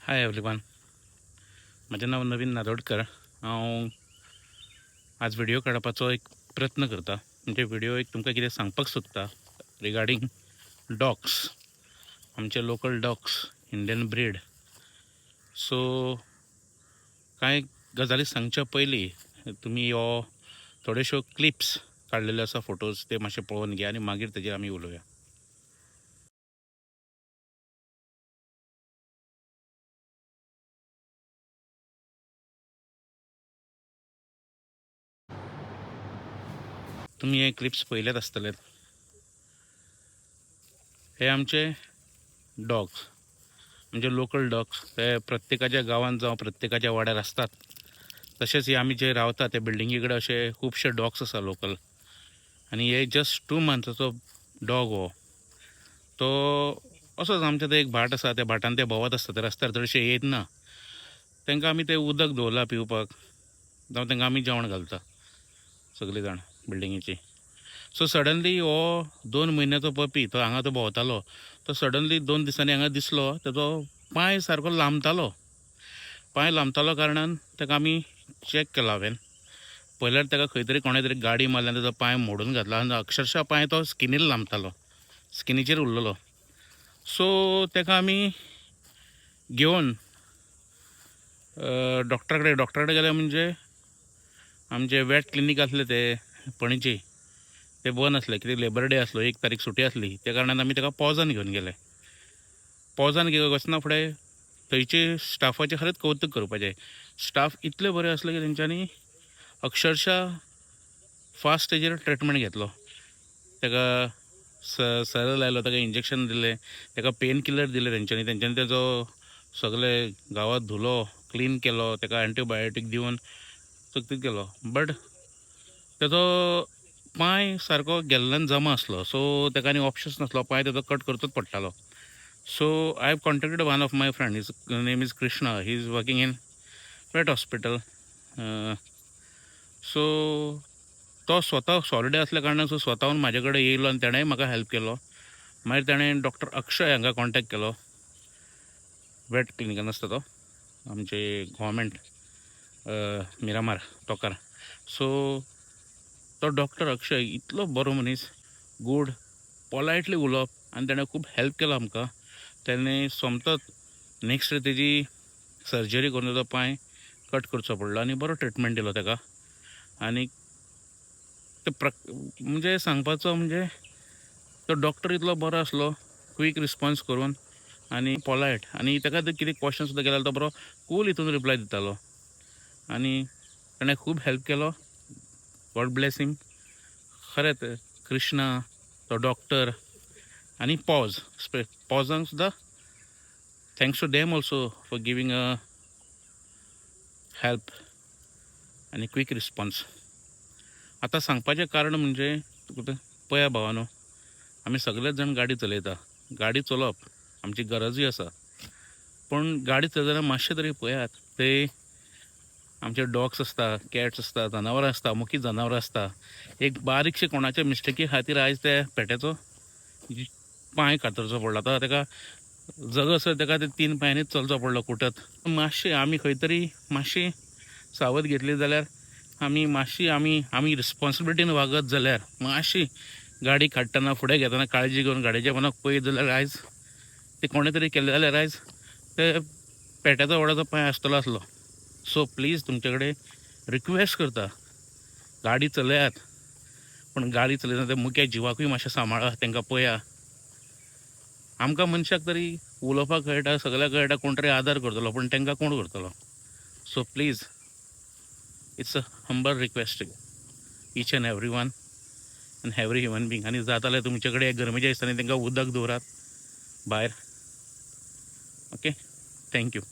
Hi everyone, म्हजें नांव नवीन नादोडकर। हांव आज व्हिडिओ काडपाचो एक प्रयत्न करता। म्हणजे व्हिडिओ एक तुमकां कितें सांगपाक सोदता रिगार्डींग डॉग्स, आमचे local dogs, Indian breed. So कांय गजाली सांगच्या पयलीं तुमी हो थोड्योश्यो क्लिप्स काडलेल्यो आसा फोटोज, ते मातशे पळोवन घे आनी मागीर तेजेर आमी उलोवया। तुमी हे क्लिप्स पळयलेच आसतले। हे आमचे डॉग्स, म्हणजे लोकल डॉग्स। ते प्रत्येकाच्या गांवांत जावं प्रत्येकाच्या वाड्यार आसतात। तशेंच हे आमी जे रावता ते बिल्डिंगी कडेन अशे खुबशे डॉग्स आसा लोकल। आनी हे जस्ट 2 मंथाचो डॉग हो। तो असोच आमच्या थंय एक भाट आसा, त्या भाटान ते भोंवत आसता, ते रस्त्यार चडशे येयत ना। तांकां आमी तें उदक दवरलां पिवपाक, जावं तांकां आमी जेवण घालता सगळीं जाण बिल्डिंगेची। सो सडनली हो 2 म्हयन्याचो पपी तो हांगा तो भोंवतालो, तो सडनली 2 दिसांनी हांगा दिसलो। तेजो पांय सारको लांबतालो कारणान ताका आमी चॅक केलो हांवें। पयल्यार ताका खंय तरी कोणें तरी गाडी मारल्यान तेजो पांय मोडून घातलो आनी अक्षरशा पांय तो स्किनीर लांबतालो, स्किनीचेर उरलेलो। सो ताका आमी घेवन डॉक्टरा कडेन गेले। म्हणजे आमचे वेट क्लिनीक आसले ते पणजी, ते बंद आसले कित्याक लेबर डे आसलो, 1 तारीख सुटी आसली। त्या कारणान आमी ताका पॉजान घेवन गेले। पॉजान वचना फुडें थंयचे स्टाफाचें खरेंच कौतुक करपाचें। स्टाफ इतले बरे आसले की तेंच्यांनी अक्षरशा फास्ट तेजेर ट्रिटमेंट घेतलो। ताका सरळ लायलो, ताका इंजेक्शन दिलें, ताका पेन किलर दिले तेंच्यांनी तेजो सगळे गांवांत धुलो, क्लीन केलो, ताका एंटीबायोटीक दिवन चकचकीत केलो। बट तेजो पांय सारको गेल्ल्यान जमा आसलो। सो ताका आनी ऑप्शन्स नासलो, पांय तेजो कट करचोच पडटालो। So I have contacted one of my friend, his name is Krishna, he is working in pet hospital. So तो स्वता सॉलिडे असल्या कारणान सो स्वताहून म्हाजे कडेन येयलो आनी ताणेंय म्हाका हेल्प केलो। मागीर ताणें डॉक्टर अक्षय हांगा कॉन्टेक्ट केलो, वेट क्लिनिकान आसता तो, आमचे गव्हर्मेंट मिरामार टोकार। सो तो डॉक्टर अक्षय इतलो बरो मनीस, गूड, पोलायटली उलोवप, आनी ताणें खूब हेल्प केलो आमकां। ताणें सोमतोच नेक्स्ट डे तेजी सर्जरी करून तेजो पांय कट करचो पडलो आनी बरो ट्रिटमेंट दिलो ताका। आनी ते म्हणजे सांगपाचो म्हणजे तो डॉक्टर इतलो बरो आसलो, क्वीक रिस्पॉन्स करून आनी पोलायट, आनी ताका कितें क्वेश्चन सुद्दां केल्यार तो बरो कूल हितून रिप्लाय दितालो। आनी ताणें खूब हेल्प केलो, गॉड ब्लेस हिम। खरेंच कृष्णा, तो डॉक्टर आनी पॉजांक सुद्दां thanks to them also for giving a help आनी क्वीक रिस्पॉन्स। आतां सांगपाचें कारण म्हणजे पळया भावानो, आमी सगळेच जाण गाडी चलयता, गाडी चलोवप आमची गरजूय आसा। पूण गाडी चलयतना मातशें तरी पळयात, ते आमचे डॉग्स आसता, कॅट्स आसता, जनावरां आसता, मुख्य जनावरां आसता। एक बारीकशे कोणाच्या मिस्टेकी खातीर आयज त्या पेट्याचो पांय कातरचो पडलो, आतां ताका जगसर ताका ते 3 पांयांनीच चलचो पडलो कुटत। मातशें आमी खंय तरी मातशी सावध घेतली जाल्यार आमी रिस्पॉन्सिबिलिटीन वागत जाल्यार, मातशी गाडी काडटना फुडें घेतना काळजी घेवन गाडयेच्या पोंदाक पळयत जाल्यार आयज ते कोणें तरी केलें जाल्यार आयज ते पेट्याचो व्हडाचो पांय आसतलो। सो प्लीज तुमचे कडेन रिक्वेस्ट करता, गाडी चलयात, पूण गाडी चलयतना ते मुख्या जिवाकूय मातशें सांबाळा, तांकां पळया। आमकां मनशाक तरी उलोवपाक कळटा, सगळ्याक कळटा, कोण तरी आदार करतलो, पूण तांकां कोण करतलो? So please, it's a humble request each end every one end every human being. आनी जाता जाल्यार तुमचे कडेन गरमेच्या दिसांनी तांकां उदक दवरात भायर। Okay, thank you.